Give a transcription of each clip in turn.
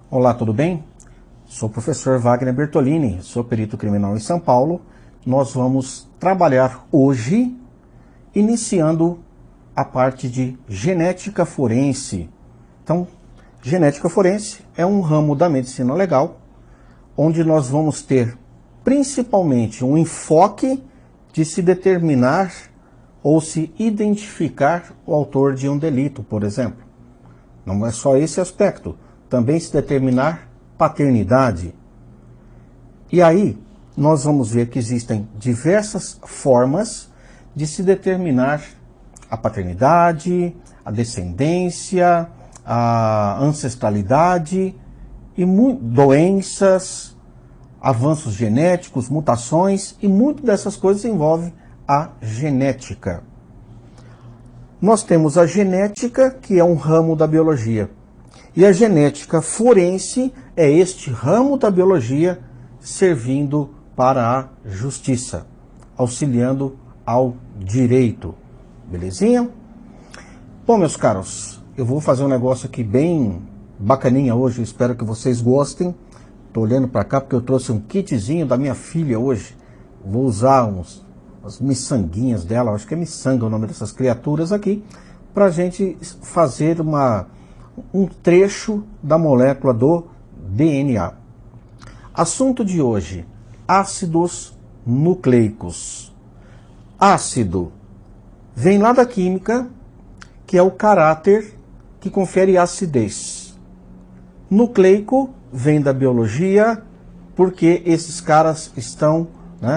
Olá, tudo bem? Sou o professor Wagner Bertolini, sou perito criminal em São Paulo. Nós vamos trabalhar hoje, iniciando a parte de genética forense. Então, genética forense é um ramo da medicina legal, onde nós vamos ter principalmente um enfoque de se determinar ou se identificar o autor de um delito, por exemplo. Não é só esse aspecto, também se determinar paternidade. E aí, nós vamos ver que existem diversas formas de se determinar a paternidade, a descendência, a ancestralidade, e doenças, avanços genéticos, mutações, e muito dessas coisas envolve a genética. Nós temos a genética, que é um ramo da biologia. E a genética forense é este ramo da biologia servindo para a justiça, auxiliando ao direito. Belezinha? Bom, meus caros, eu vou fazer um negócio aqui bem bacaninha hoje, espero que vocês gostem. Estou olhando para cá porque eu trouxe um kitzinho da minha filha hoje. Vou usar as miçanguinhas dela, acho que é miçanga o nome dessas criaturas aqui, para a gente fazer um trecho da molécula do DNA. Assunto de hoje: ácidos nucleicos. Ácido vem lá da química, que é o caráter que confere acidez. Nucleico vem da biologia, porque esses caras estão,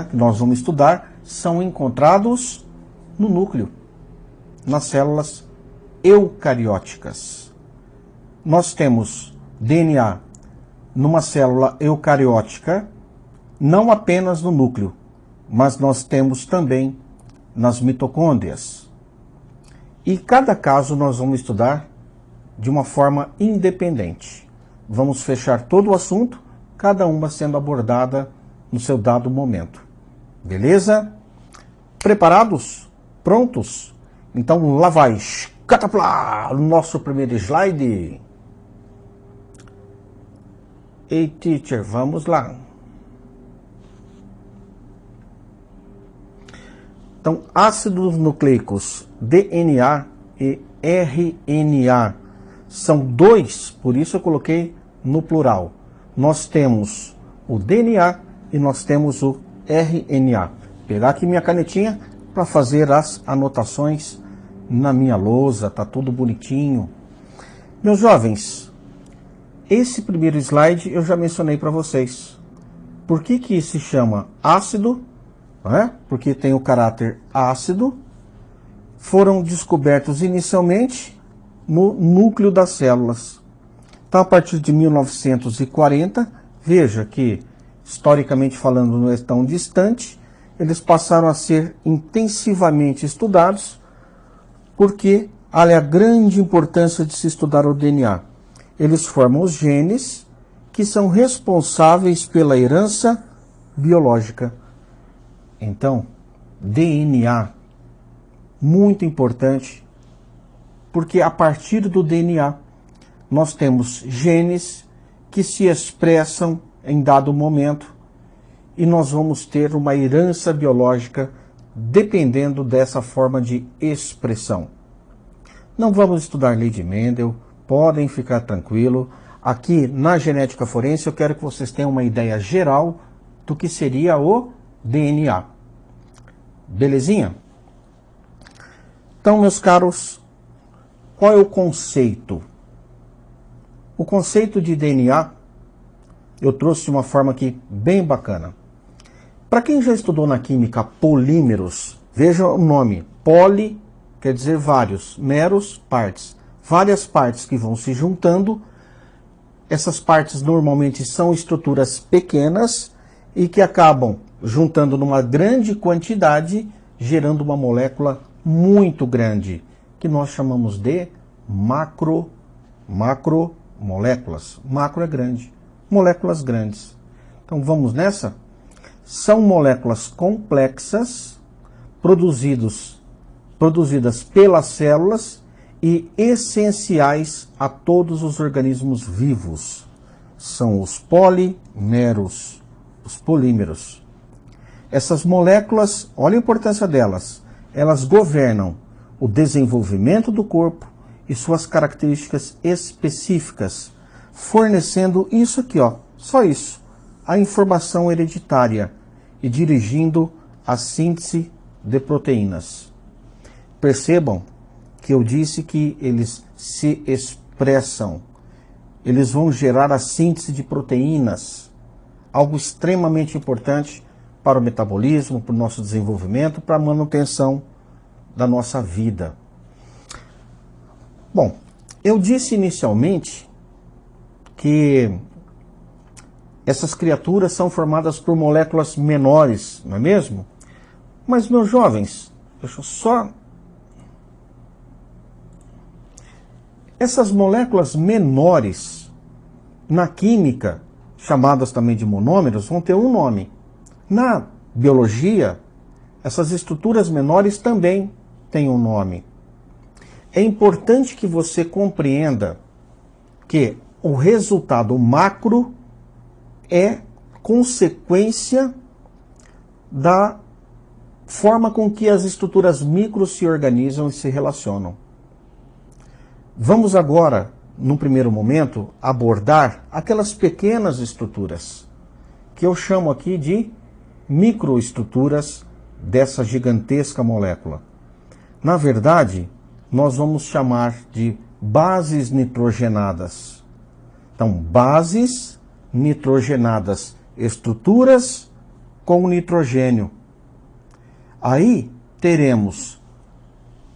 que nós vamos estudar, são encontrados no núcleo, nas células eucarióticas. Nós temos DNA numa célula eucariótica, não apenas no núcleo, mas nós temos também nas mitocôndrias. E cada caso nós vamos estudar de uma forma independente. Vamos fechar todo o assunto, cada uma sendo abordada no seu dado momento. Beleza? Preparados? Prontos? Então lá vai, cataplá, nosso primeiro slide. Ei, teacher, vamos lá. Então, ácidos nucleicos DNA e RNA são dois, por isso eu coloquei no plural. Nós temos o DNA e nós temos o RNA. Vou pegar aqui minha canetinha para fazer as anotações na minha lousa, tá tudo bonitinho. Meus jovens, esse primeiro slide eu já mencionei para vocês. Por que se chama ácido? Porque tem o caráter ácido. Foram descobertos inicialmente no núcleo das células. Então, a partir de 1940, veja que, historicamente falando, não é tão distante, eles passaram a ser intensivamente estudados, porque olha a grande importância de se estudar o DNA. Eles formam os genes que são responsáveis pela herança biológica. Então, DNA, muito importante, porque a partir do DNA nós temos genes que se expressam em dado momento e nós vamos ter uma herança biológica dependendo dessa forma de expressão. Não vamos estudar lei de Mendel, podem ficar tranquilo. Aqui na genética forense eu quero que vocês tenham uma ideia geral do que seria o DNA. Belezinha? Então, meus caros, qual é o conceito? O conceito de DNA eu trouxe de uma forma aqui bem bacana. Para quem já estudou na química polímeros, veja o nome. Poli quer dizer vários, meros, partes. Várias partes que vão se juntando. Essas partes normalmente são estruturas pequenas e que acabam juntando numa grande quantidade, gerando uma molécula muito grande, que nós chamamos de macromoléculas. Macro é grande, moléculas grandes. Então vamos nessa? São moléculas complexas, produzidas pelas células e essenciais a todos os organismos vivos. são os polímeros, os polímeros. Essas moléculas, olha a importância delas, elas governam o desenvolvimento do corpo e suas características específicas, fornecendo isso aqui, ó, só isso, a informação hereditária e dirigindo a síntese de proteínas. Percebam que eu disse que eles se expressam, eles vão gerar a síntese de proteínas, algo extremamente importante para o metabolismo, para o nosso desenvolvimento, para a manutenção da nossa vida. Bom, eu disse inicialmente que essas criaturas são formadas por moléculas menores, não é mesmo? Mas, meus jovens, deixa eu só... Essas moléculas menores, na química, chamadas também de monômeros, vão ter um nome. Na biologia, essas estruturas menores também têm um nome. É importante que você compreenda que o resultado macro é consequência da forma com que as estruturas micro se organizam e se relacionam. Vamos agora, num primeiro momento, abordar aquelas pequenas estruturas, que eu chamo aqui de microestruturas dessa gigantesca molécula. Na verdade, nós vamos chamar de bases nitrogenadas. Então, bases nitrogenadas, estruturas com nitrogênio. Aí teremos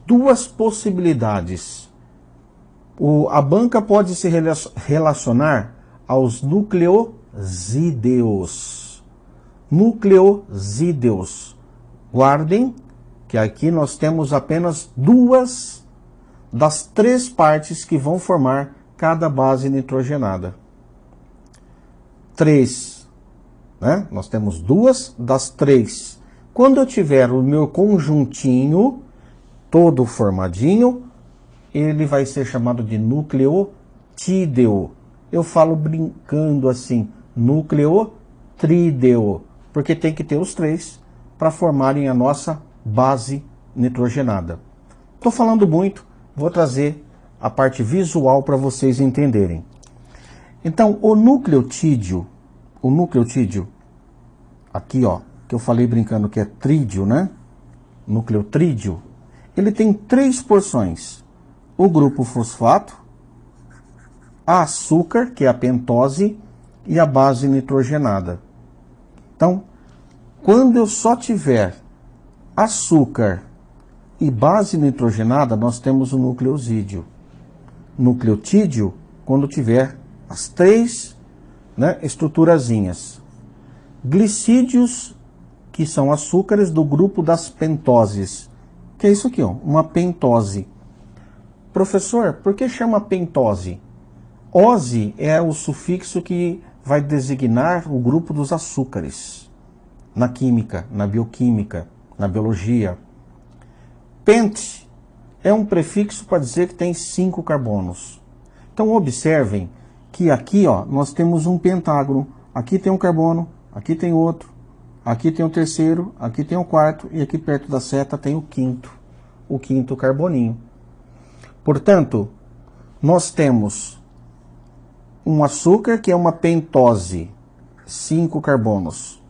duas possibilidades. A banca pode se relacionar aos nucleosídeos. Nucleosídeos. Guardem que aqui nós temos apenas duas das três partes que vão formar cada base nitrogenada. Três, né? Nós temos duas das três. Quando eu tiver o meu conjuntinho todo formadinho, ele vai ser chamado de nucleotídeo. Eu falo brincando assim, nucleotrídeo, porque tem que ter os três para formarem a nossa base nitrogenada. Estou falando muito, vou trazer a parte visual para vocês entenderem. Então, o nucleotídeo, aqui ó, que eu falei brincando que é trídeo, né? Nucleotrídeo, ele tem três porções. O grupo fosfato, a açúcar, que é a pentose, e a base nitrogenada. Então, quando eu só tiver açúcar e base nitrogenada, nós temos o nucleosídeo. Nucleotídeo, quando tiver as três, né, estruturazinhas. Glicídios, que são açúcares do grupo das pentoses. Que é isso aqui, ó, uma pentose. Professor, por que chama pentose? Ose é o sufixo que vai designar o grupo dos açúcares. Na química, na bioquímica, na biologia. Pent é um prefixo para dizer que tem 5 carbonos. Então observem que aqui ó, nós temos um pentágono. Aqui tem um carbono, aqui tem outro, aqui tem o terceiro, aqui tem o quarto e aqui perto da seta tem o quinto carboninho. Portanto, nós temos um açúcar que é uma pentose, 5 carbonos.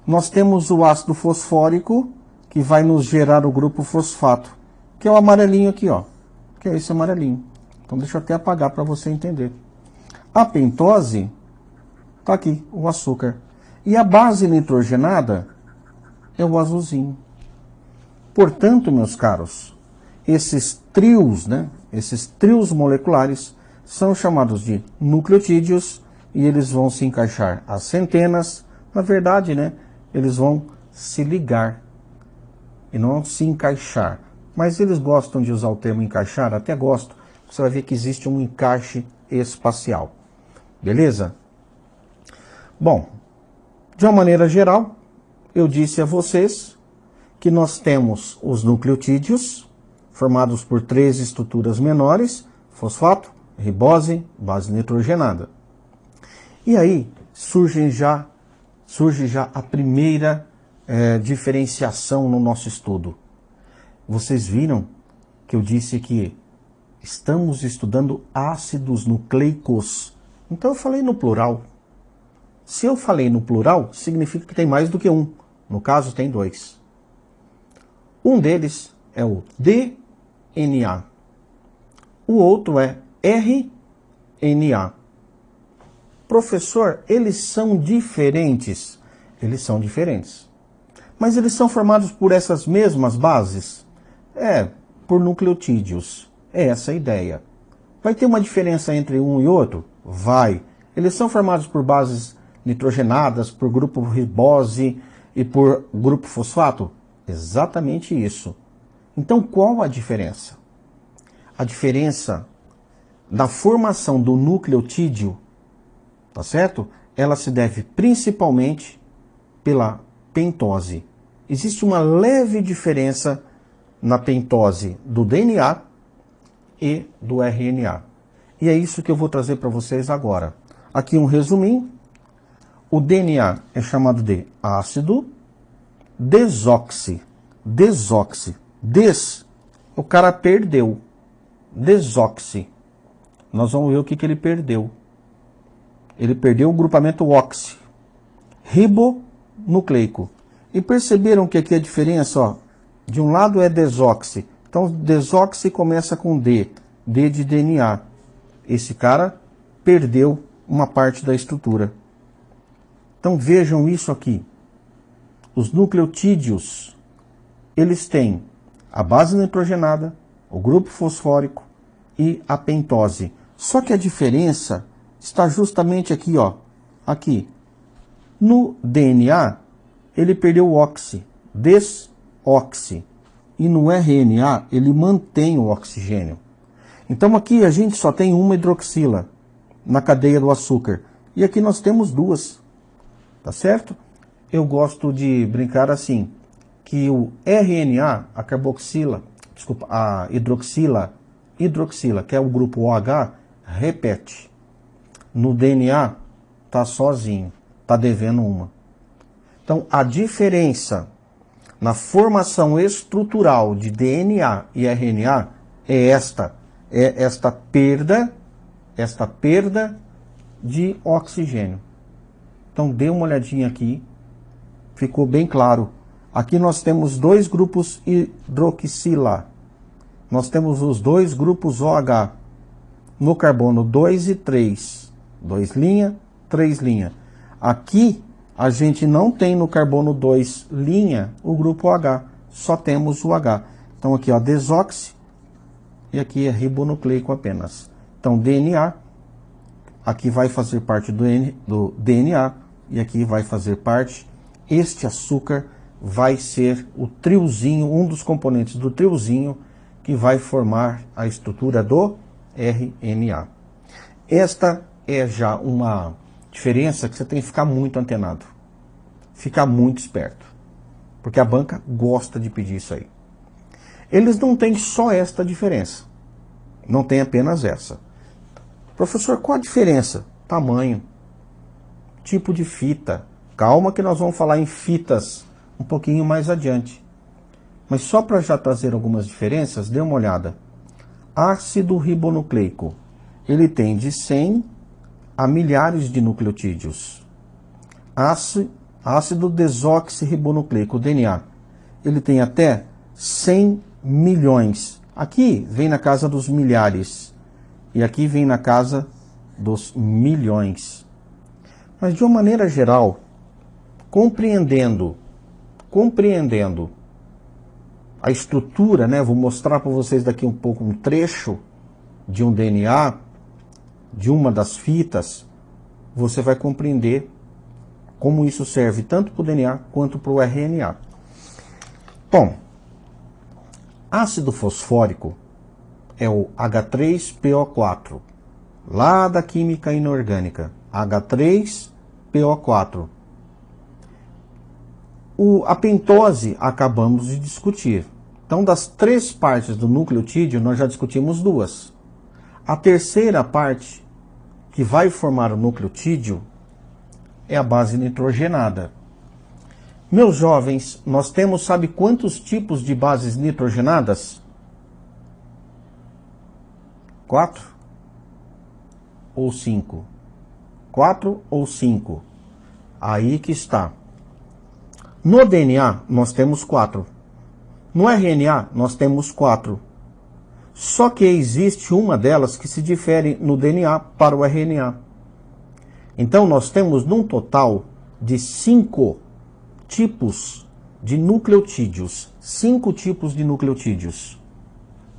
Nós temos o ácido fosfórico, que vai nos gerar o grupo fosfato, que é o amarelinho aqui, ó, que é esse amarelinho. Então deixa eu até apagar para você entender. A pentose, tá aqui, o açúcar. E a base nitrogenada é o azulzinho. Portanto, meus caros, esses trios, né, esses trios moleculares são chamados de nucleotídeos e eles vão se encaixar a centenas. Na verdade, né, eles vão se ligar e não se encaixar. Mas eles gostam de usar o termo encaixar, até gosto. Você vai ver que existe um encaixe espacial. Beleza? Bom, de uma maneira geral, eu disse a vocês que nós temos os nucleotídeos, formados por 3 estruturas menores, fosfato, ribose, base nitrogenada. E aí surge já a primeira diferenciação no nosso estudo. Vocês viram que eu disse que estamos estudando ácidos nucleicos. Então eu falei no plural. Se eu falei no plural, significa que tem mais do que um. No caso, tem dois. Um deles é o DNA. O outro é RNA. Professor, eles são diferentes? Eles são diferentes. Mas eles são formados por essas mesmas bases? Por nucleotídeos. É essa a ideia. Vai ter uma diferença entre um e outro? Vai. Eles são formados por bases nitrogenadas, por grupo ribose e por grupo fosfato? Exatamente isso. Então, qual a diferença? A diferença da formação do nucleotídeo, tá certo? Ela se deve principalmente pela pentose. Existe uma leve diferença na pentose do DNA e do RNA. E é isso que eu vou trazer para vocês agora. Aqui um resuminho. O DNA é chamado de ácido desoxi. O cara perdeu. Desoxi. Nós vamos ver o que ele perdeu. Ele perdeu o grupamento oxi. Ribonucleico. E perceberam que aqui a diferença, ó, de um lado é desoxi. Então, desoxi começa com D. D de DNA. Esse cara perdeu uma parte da estrutura. Então, vejam isso aqui. Os nucleotídeos, eles têm a base nitrogenada, o grupo fosfórico e a pentose. Só que a diferença está justamente aqui, ó. Aqui. No DNA, ele perdeu o oxi. Desoxi. E no RNA, ele mantém o oxigênio. Então aqui a gente só tem uma hidroxila na cadeia do açúcar. E aqui nós temos duas. Tá certo? Eu gosto de brincar assim, que o RNA, a hidroxila, que é o grupo OH, repete. No DNA, tá sozinho, tá devendo uma. Então, a diferença na formação estrutural de DNA e RNA é esta perda de oxigênio. Então, dê uma olhadinha aqui, ficou bem claro. Aqui nós temos dois grupos hidroxila. Nós temos os dois grupos OH. No carbono 2 e 3. 2 linha, 3 linha. Aqui a gente não tem no carbono 2 linha o grupo OH. Só temos o H. Então aqui, ó, desoxi. E aqui é ribonucleico apenas. Então DNA. Aqui vai fazer parte do DNA. E aqui vai fazer parte. Este açúcar vai ser o triozinho, um dos componentes do triozinho que vai formar a estrutura do RNA. Esta é já uma diferença que você tem que ficar muito antenado. Ficar muito esperto. Porque a banca gosta de pedir isso aí. Eles não têm só esta diferença. Não tem apenas essa. Professor, qual a diferença? Tamanho. Tipo de fita. Calma que nós vamos falar em fitas um pouquinho mais adiante. Mas só para já trazer algumas diferenças, dê uma olhada. Ácido ribonucleico. Ele tem de 100 a milhares de nucleotídeos. Ácido desoxirribonucleico, DNA. Ele tem até 100 milhões. Aqui vem na casa dos milhares. E aqui vem na casa dos milhões. Mas de uma maneira geral, compreendendo a estrutura, né? Vou mostrar para vocês daqui um pouco um trecho de um DNA, de uma das fitas, você vai compreender como isso serve tanto para o DNA quanto para o RNA. Bom, ácido fosfórico é o H3PO4, lá da química inorgânica, H3PO4. A pentose acabamos de discutir. Então, das 3 partes do nucleotídeo, nós já discutimos 2. A terceira parte, que vai formar o nucleotídeo, é a base nitrogenada. Meus jovens, nós temos, sabe quantos tipos de bases nitrogenadas? 4 ou 5? 4 ou 5? Aí que está. No DNA, nós temos 4. No RNA, nós temos 4. Só que existe uma delas que se difere no DNA para o RNA. Então, nós temos num total de 5 tipos de nucleotídeos. 5 tipos de nucleotídeos.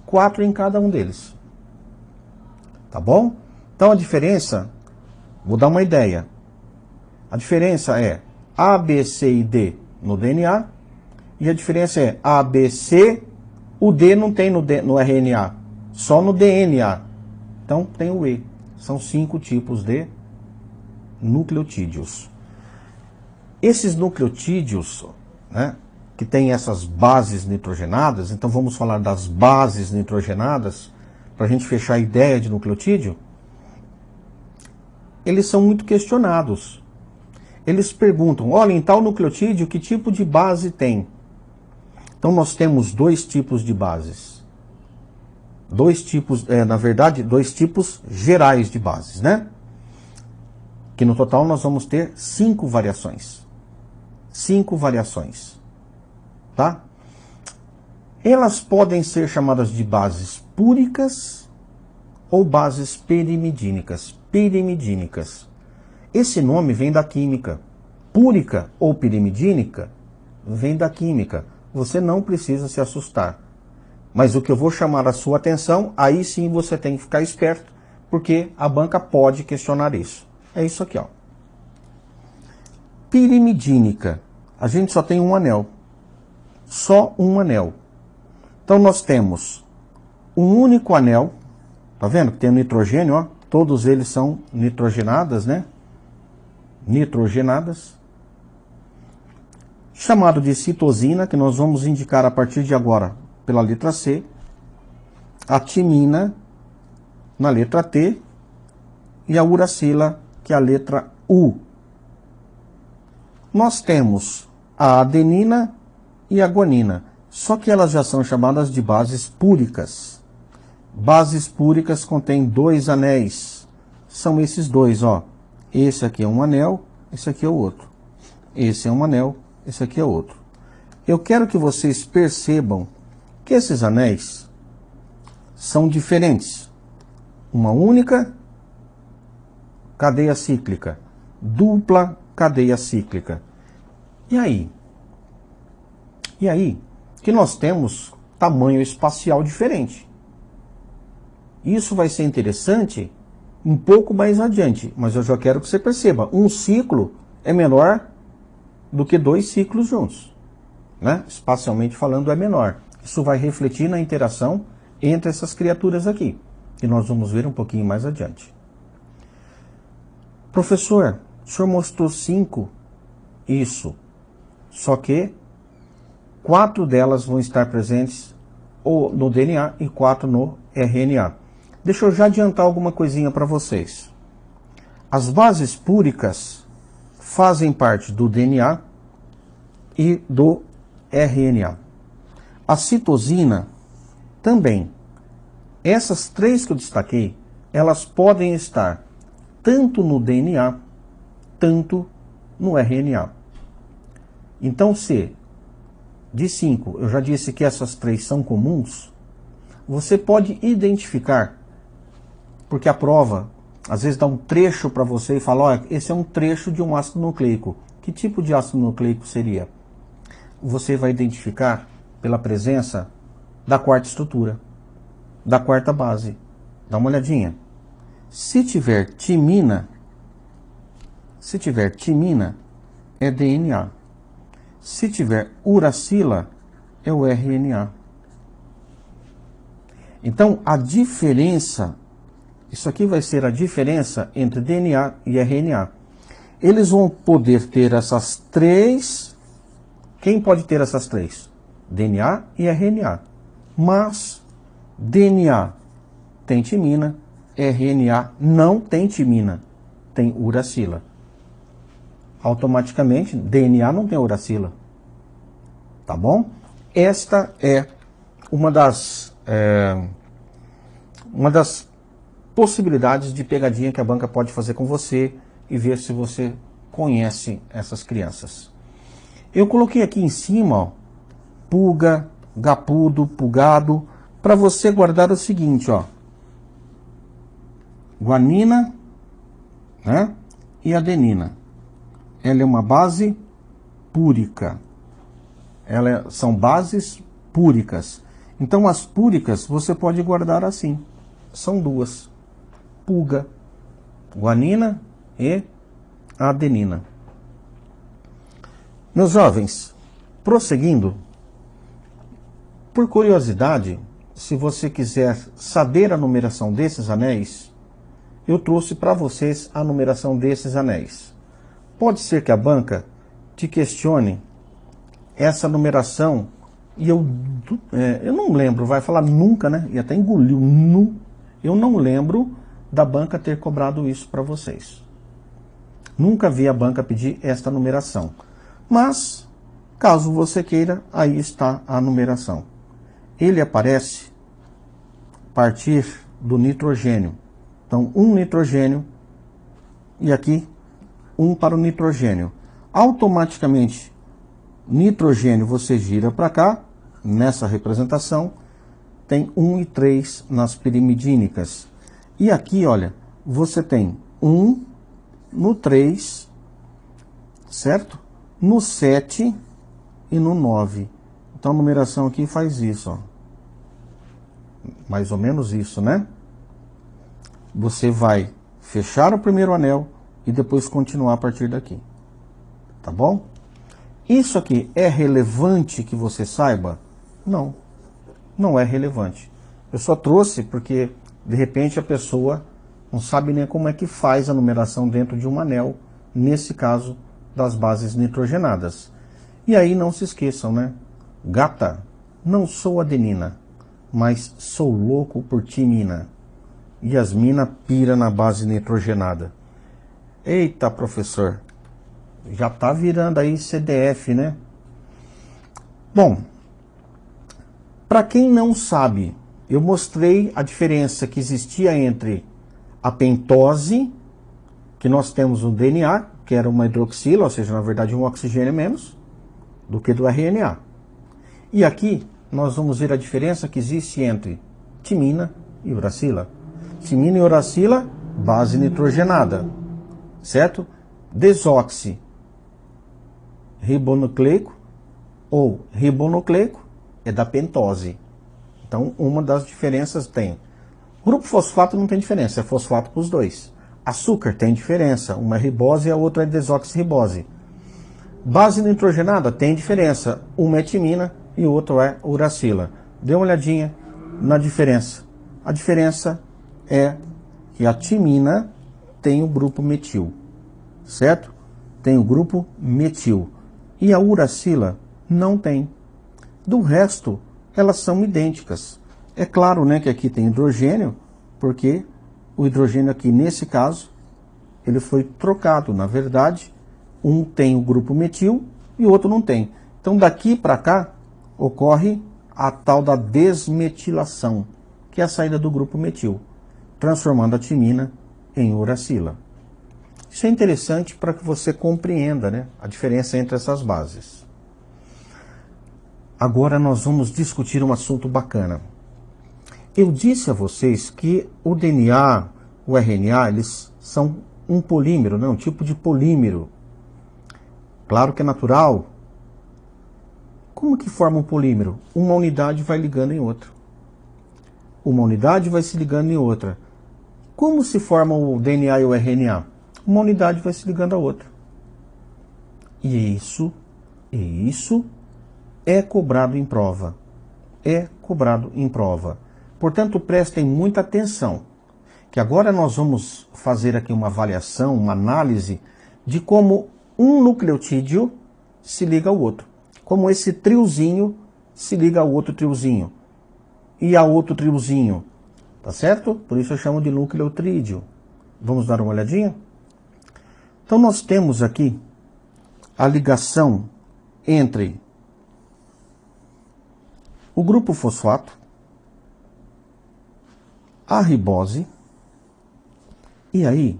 4 em cada um deles. Tá bom? Então, a diferença, vou dar uma ideia. A diferença é A, B, C e D no DNA. E a diferença é A, B, C. O D não tem no RNA, só no DNA. Então tem o E. São 5 tipos de nucleotídeos. Esses nucleotídeos, né, que têm essas bases nitrogenadas, então vamos falar das bases nitrogenadas, para a gente fechar a ideia de nucleotídeo, eles são muito questionados. Eles perguntam, olha, em tal nucleotídeo, que tipo de base tem? Então nós temos 2 tipos de bases. 2 tipos, na verdade, 2 tipos gerais de bases, né? Que no total nós vamos ter 5 variações. 5 variações. Tá? Elas podem ser chamadas de bases púricas ou bases pirimidínicas. Pirimidínicas. Esse nome vem da química. Púrica ou pirimidínica vem da química. Você não precisa se assustar. Mas o que eu vou chamar a sua atenção, aí sim você tem que ficar esperto, porque a banca pode questionar isso. É isso aqui, ó. Pirimidínica. A gente só tem um anel. Só um anel. Então nós temos um único anel. Tá vendo que tem o nitrogênio, ó? Todos eles são nitrogenadas, né? Nitrogenadas. Chamado de citosina, que nós vamos indicar a partir de agora pela letra C. A timina na letra T. E a uracila, que é a letra U. Nós temos a adenina e a guanina. Só que elas já são chamadas de bases púricas. Bases púricas contêm 2 anéis. São esses 2, ó. Esse aqui é um anel, esse aqui é o outro. Esse é um anel, esse aqui é outro. Eu quero que vocês percebam que esses anéis são diferentes. Uma única cadeia cíclica, dupla cadeia cíclica. E aí? E aí que nós temos tamanho espacial diferente. Isso vai ser interessante um pouco mais adiante, mas eu já quero que você perceba, um ciclo é menor do que 2 ciclos juntos, né? Espacialmente falando é menor. Isso vai refletir na interação entre essas criaturas aqui, que nós vamos ver um pouquinho mais adiante. Professor, o senhor mostrou 5, isso, só que 4 delas vão estar presentes no DNA e 4 no RNA. Deixa eu já adiantar alguma coisinha para vocês. As bases púricas fazem parte do DNA e do RNA. A citosina também. Essas 3 que eu destaquei, elas podem estar tanto no DNA, tanto no RNA. Então, se de 5 eu já disse que essas 3 são comuns, você pode identificar, porque a prova às vezes dá um trecho para você e fala, olha, esse é um trecho de um ácido nucleico. Que tipo de ácido nucleico seria? Você vai identificar pela presença da 4ª estrutura, da 4ª base. Dá uma olhadinha. Se tiver timina, é DNA. Se tiver uracila, é o RNA. Então, a diferença, isso aqui vai ser a diferença entre DNA e RNA. Eles vão poder ter essas 3. Quem pode ter essas 3? DNA e RNA. Mas DNA tem timina, RNA não tem timina, tem uracila. automaticamente DNA não tem uracila. Tá bom? Esta é uma das possibilidades de pegadinha que a banca pode fazer com você e ver se você conhece essas crianças. Eu coloquei aqui em cima, ó, pulga, gapudo, pulgado, para você guardar o seguinte, ó, guanina, né, e adenina. Ela é uma base púrica. São bases púricas. Então as púricas você pode guardar assim. São duas. Pulga, guanina e adenina. Meus jovens, prosseguindo, por curiosidade, se você quiser saber a numeração desses anéis, eu trouxe para vocês a numeração desses anéis. Pode ser que a banca te questione essa numeração, e eu não lembro, vai falar nunca, né? E até engoliu, eu não lembro da banca ter cobrado isso para vocês. Nunca vi a banca pedir esta numeração. Mas, caso você queira, aí está a numeração. Ele aparece a partir do nitrogênio. Então, um nitrogênio e aqui um para o nitrogênio. Automaticamente, nitrogênio você gira para cá, nessa representação, tem 1 e 3 nas pirimidínicas. E aqui, olha, você tem 1 no 3, certo? No 7 e no 9. Então a numeração aqui faz isso, ó. Mais ou menos isso, né? Você vai fechar o primeiro anel e depois continuar a partir daqui. Tá bom? Isso aqui é relevante que você saiba? Não. Não é relevante. Eu só trouxe porque, de repente, a pessoa não sabe nem como é que faz a numeração dentro de um anel, nesse caso, das bases nitrogenadas. E aí não se esqueçam, né? Gata, não sou adenina, mas sou louco por timina. E as mina pira na base nitrogenada. Eita, professor, já tá virando aí CDF, né? Bom, para quem não sabe, eu mostrei a diferença que existia entre a pentose, que nós temos no DNA, que era uma hidroxila, ou seja, na verdade um oxigênio menos, do que do RNA. E aqui nós vamos ver a diferença que existe entre timina e uracila. Timina e uracila, base nitrogenada, certo? Desoxi ribonucleico ou ribonucleico é da pentose. Então, uma das diferenças tem. Grupo fosfato não tem diferença, é fosfato para os dois. Açúcar tem diferença, uma é ribose e a outra é desoxirribose. Base nitrogenada tem diferença, uma é timina e o outro é uracila. Dê uma olhadinha na diferença. A diferença é que a timina tem o grupo metil, certo? Tem o grupo metil. E a uracila não tem. Do resto, elas são idênticas. É claro, né, que aqui tem hidrogênio, porque o hidrogênio aqui, nesse caso, ele foi trocado. Na verdade, um tem o grupo metil e o outro não tem. Então, daqui para cá, ocorre a tal da desmetilação, que é a saída do grupo metil, transformando a timina em uracila. Isso é interessante para que você compreenda, né, a diferença entre essas bases. Agora nós vamos discutir um assunto bacana. Eu disse a vocês que o DNA, o RNA, eles são um polímero, né, um tipo de polímero. Claro que é natural. Como que forma um polímero? Uma unidade vai ligando em outra. Uma unidade vai se ligando em outra. Como se forma o DNA e o RNA? Uma unidade vai se ligando a outra. E isso é cobrado em prova. É cobrado em prova. Portanto, prestem muita atenção, que agora nós vamos fazer aqui uma avaliação, uma análise de como um nucleotídeo se liga ao outro. Como esse triozinho se liga ao outro triozinho. E a outro triozinho. Tá certo? Por isso eu chamo de nucleotrídeo. Vamos dar uma olhadinha? Então nós temos aqui a ligação entre o grupo fosfato, a ribose, e aí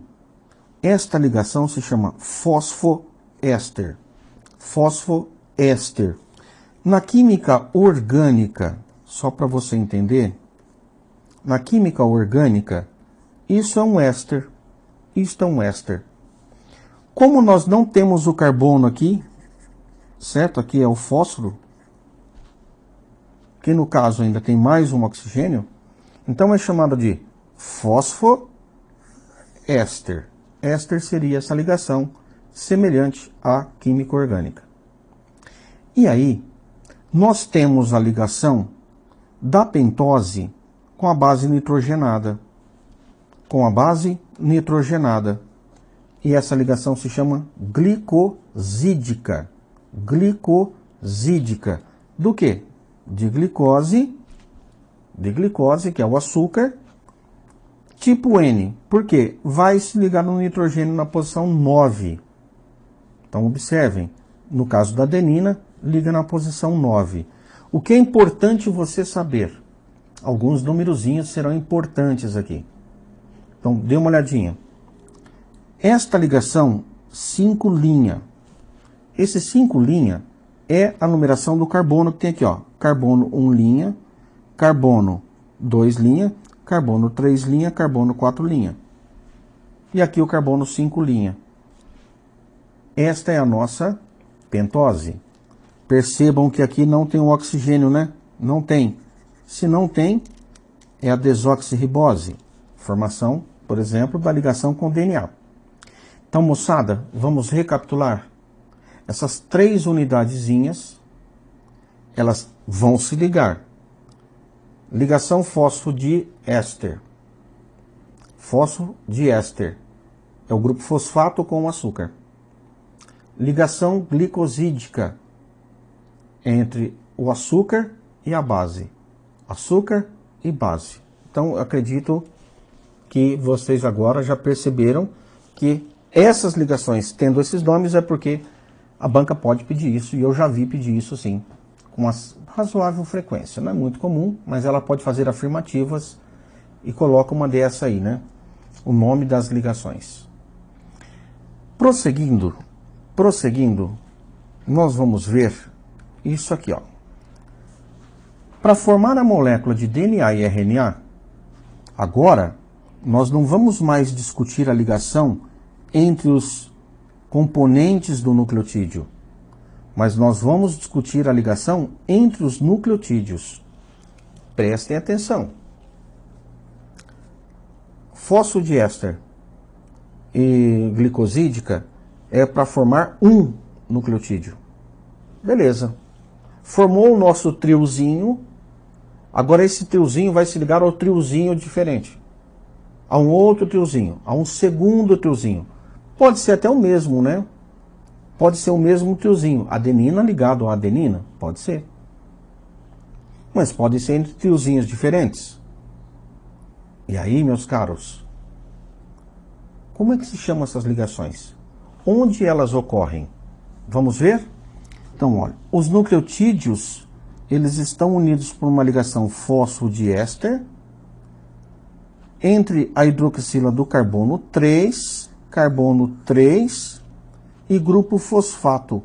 esta ligação se chama fosfoéster. Fosfoéster. Na química orgânica, só para você entender, na química orgânica, isso é um éster, isto é um éster. Como nós não temos o carbono aqui, certo? Aqui é o fósforo, que no caso ainda tem mais um oxigênio, então é chamado de fosfoéster. Éster seria essa ligação semelhante à química orgânica. E aí, nós temos a ligação da pentose com a base nitrogenada. Com a base nitrogenada. E essa ligação se chama glicosídica. Glicosídica. Do quê? De glicose, que é o açúcar, tipo N. Por quê? Vai se ligar no nitrogênio na posição 9. Então, observem. No caso da adenina, liga na posição 9. O que é importante você saber? Alguns numerozinhos serão importantes aqui. Então, dê uma olhadinha. Esta ligação 5'. Esse 5' é a numeração do carbono que tem aqui, ó. Carbono 1', carbono 2', carbono 3', carbono 4'. E aqui o carbono 5'. Esta é a nossa pentose. Percebam que aqui não tem o oxigênio, né? Não tem. Se não tem, é a desoxirribose. Formação, por exemplo, da ligação com o DNA. Então, moçada, vamos recapitular. Essas 3 unidadezinhas, elas vão se ligar. Ligação fosfodiéster. Fosfodiéster. É o grupo fosfato com o açúcar. Ligação glicosídica. Entre o açúcar e a base. Açúcar e base. Então, eu acredito que vocês agora já perceberam que essas ligações, tendo esses nomes, é porque a banca pode pedir isso, e eu já vi pedir isso sim, com uma razoável frequência. Não é muito comum, mas ela pode fazer afirmativas e coloca uma dessa aí, né? O nome das ligações. Prosseguindo, nós vamos ver isso aqui, ó. Para formar a molécula de DNA e RNA, agora nós não vamos mais discutir a ligação entre os componentes do nucleotídeo, mas nós vamos discutir a ligação entre os nucleotídeos. Prestem atenção. Fosfodiéster e glicosídica é para formar um nucleotídeo. Beleza. Formou o nosso triozinho. Agora esse triozinho vai se ligar ao triozinho diferente. A um outro triozinho. A um segundo triozinho. Pode ser até o mesmo, né? Pode ser o mesmo triozinho. Adenina ligado à adenina? Pode ser. Mas pode ser entre triozinhos diferentes. E aí, meus caros, como é que se chamam essas ligações? Onde elas ocorrem? Vamos ver? Então, olha, os nucleotídeos, eles estão unidos por uma ligação fosfodiéster entre a hidroxila do carbono 3 e grupo fosfato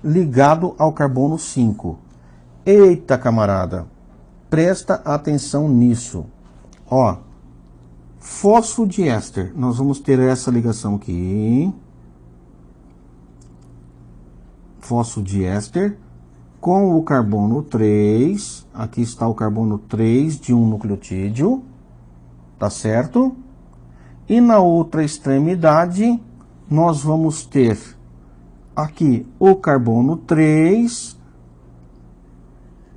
ligado ao carbono 5. Eita, camarada, presta atenção nisso. Ó, fosfodiéster, nós vamos ter essa ligação aqui. Fosfodiéster com o carbono 3. Aqui está o carbono 3 de um nucleotídeo. Tá certo? E na outra extremidade, nós vamos ter aqui o carbono 3.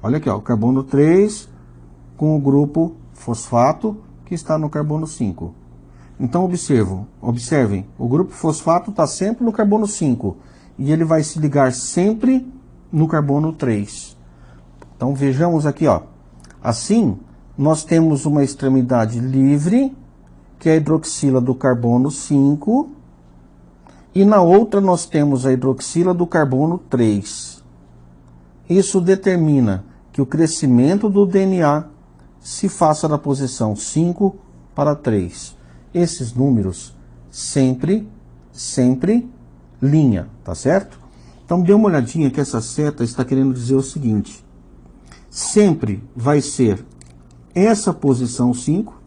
Olha aqui, ó, o carbono 3 com o grupo fosfato que está no carbono 5. Então, observem, o grupo fosfato está sempre no carbono 5 e ele vai se ligar sempre no carbono 3. Então, vejamos aqui, ó. Assim, nós temos uma extremidade livre, que é a hidroxila do carbono 5, e na outra nós temos a hidroxila do carbono 3. Isso determina que o crescimento do DNA se faça da posição 5 para 3. Esses números sempre linha, tá certo? Então dê uma olhadinha que essa seta está querendo dizer o seguinte: sempre vai ser essa posição 5,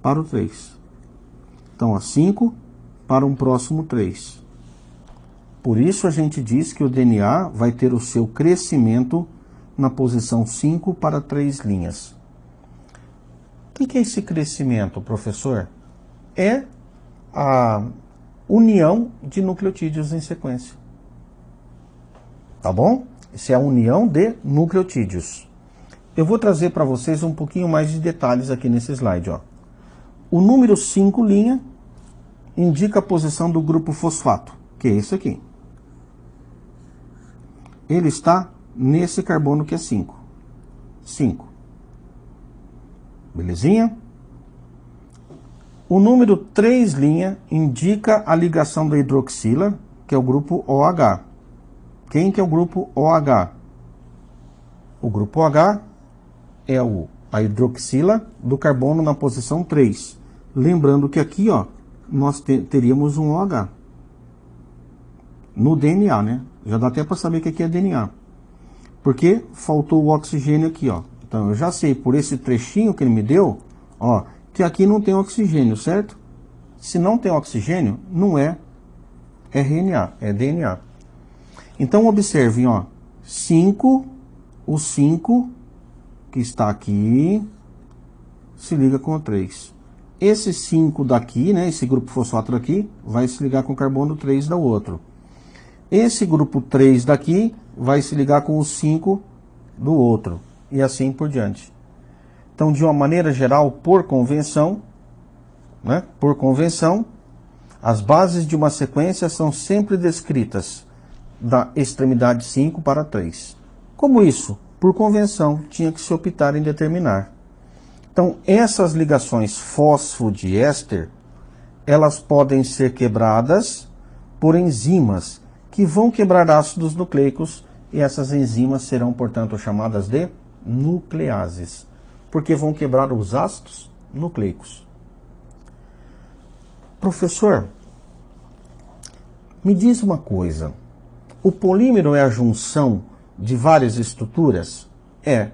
para o 3. Então, a 5 para um próximo 3. Por isso a gente diz que o DNA vai ter o seu crescimento na posição 5 para 3 linhas. O que é esse crescimento, professor? É a união de nucleotídeos em sequência. Tá bom? Isso é a união de nucleotídeos. Eu vou trazer para vocês um pouquinho mais de detalhes aqui nesse slide, ó. O número 5' indica a posição do grupo fosfato, que é esse aqui. Ele está nesse carbono que é 5. 5. Belezinha? O número 3' indica a ligação da hidroxila, que é o grupo OH. Quem que é o grupo OH? O grupo OH é a hidroxila do carbono na posição 3. Lembrando que aqui, ó, nós teríamos um OH. No DNA, né? Já dá até para saber que aqui é DNA. Porque faltou o oxigênio aqui, ó. Então eu já sei por esse trechinho que ele me deu, ó, que aqui não tem oxigênio, certo? Se não tem oxigênio, não é RNA, é DNA. Então observem, ó, 5, o 5 que está aqui se liga com o 3. Esse 5 daqui, né, esse grupo fosfato daqui, vai se ligar com o carbono 3 da outro. Esse grupo 3 daqui vai se ligar com o 5 do outro. E assim por diante. Então, de uma maneira geral, por convenção, né, as bases de uma sequência são sempre descritas da extremidade 5 para 3. Como isso? Por convenção, tinha que se optar em determinar. Então, essas ligações fosfodiéster, elas podem ser quebradas por enzimas que vão quebrar ácidos nucleicos, e essas enzimas serão, portanto, chamadas de nucleases, porque vão quebrar os ácidos nucleicos. Professor, me diz uma coisa, o polímero é a junção de várias estruturas? É.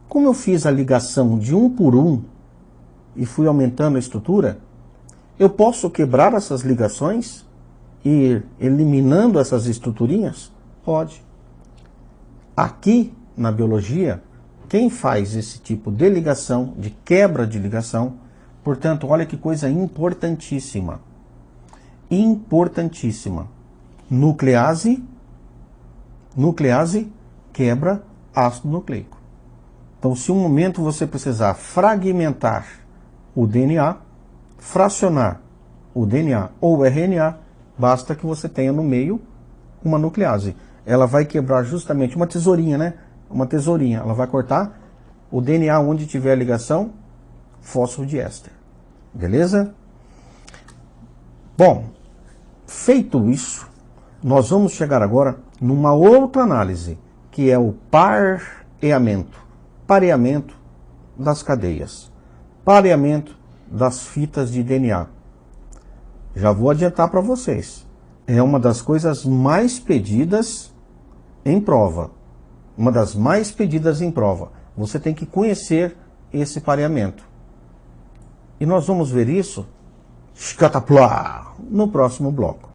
Como eu fiz a ligação de um por um e fui aumentando a estrutura, eu posso quebrar essas ligações e ir eliminando essas estruturinhas? Pode. Aqui, na biologia, quem faz esse tipo de ligação, de quebra de ligação, portanto, olha que coisa importantíssima. Importantíssima. Nuclease quebra ácido nucleico. Então, se um momento você precisar fragmentar o DNA, fracionar o DNA ou RNA, basta que você tenha no meio uma nuclease. Ela vai quebrar justamente uma tesourinha, né? Uma tesourinha. Ela vai cortar o DNA onde tiver a ligação fosfodiéster. Beleza? Bom, feito isso, nós vamos chegar agora numa outra análise, que é o pareamento das cadeias, pareamento das fitas de DNA. Já vou adiantar para vocês, é uma das coisas mais pedidas em prova, Você tem que conhecer esse pareamento. E nós vamos ver isso no próximo bloco.